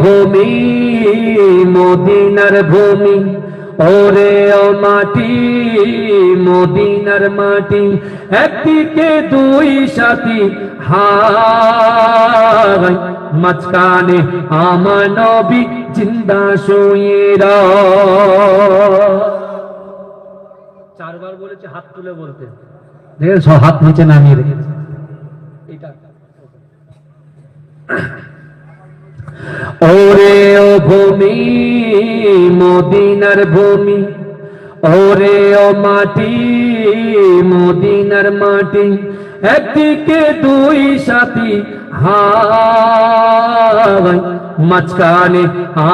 ভূমি মদিনার ভূমি, ওরে ও মাটি মদিনার মাটি, একদিকে দুই সাথী হায়, মাঝখানে আমার নবী জিন্দা শুয়ে চারবার বলেছে, হাত তুলে বলতে, দেখেছ হাত নিচে নামিয়ে রেখেছে। ওরে ও ভূমি মদিনার ভূমি, ওরে ও মাটি মদিনার মাটি, একদিকে দুই সাথী হায়, মাঝখানে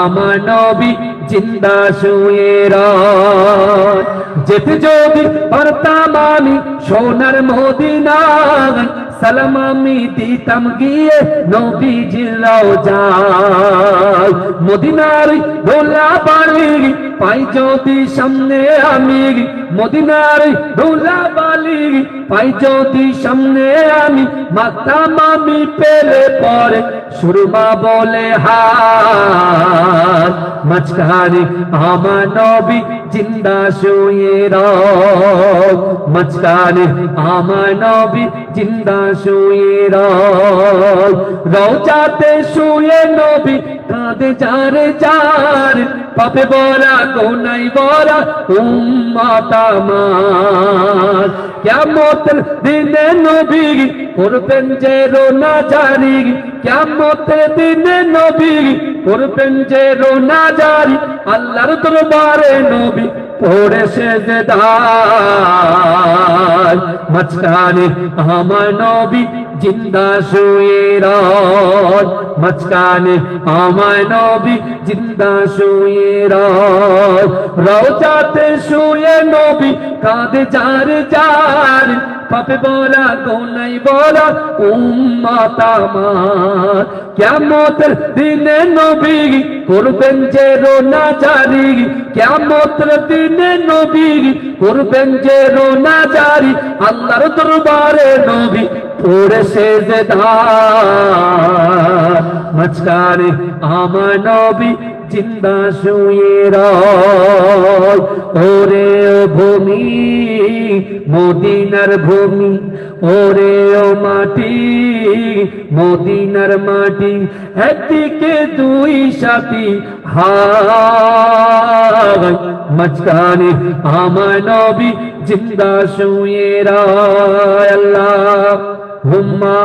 আমার নবী জিন্দা শুয়ে রয়। যেতে যদি পারতাম আমি সোনার মদিনায়, সালাম আমি দিতাম গিয়ে নবীজির রওজায়। মদিনার দোলা বাড়ি পাই যদি সামনে আমি, মদিনার দোলা বালি পাই যদি সামনে আমি, মাতাম আমি পেলে পরে সুরমা বলে হায়, মাঝখানে আমার নবী জিন্দা শুয়ে রয়, মাঝখানে আমার নবী জিন্দা শুয়ে রয়। রওজাতে শুয়ে নবী কাঁদে যারে যার, পাপে বরা গোনাই বরা উম্মত আমার। কিয়ামতের দিনে নবী করবেন যে রোনা জারি, কিয়ামতের দিনে নবী করবেন যে রোনা জারি, আল্লাহর দরবারে নবী পড়ে সেজদায়, মাঝখানে আমার নবী জিন্দা শুয়ে রয়, মাঝখানে আমার নবী জিন্দা শুয়ে রয়। রওজাতে শুয়ে নবী কাঁদে যার যার, পাপে বলা গোনাই বলা উম্মত আমার। কিয়ামতের দিনে নবী করবেন যে রোনা জারি, কিয়ামতের দিনে নবী করবেন যে রোনা জারি, আল্লাহর দরবারে নবী পড়ে সেজদায়, মাঝখানে আমার নবী জিন্দা শুয়ে রয়। ওরে ও ভূমি মদিনার ভূমি, ওরে ও মাটি মদিনার মাটি, একদিকে দুই সাথী হায়, মাঝখানে আমার নবী জিন্দা শুয়ে রয়। আল্লাহুম্মা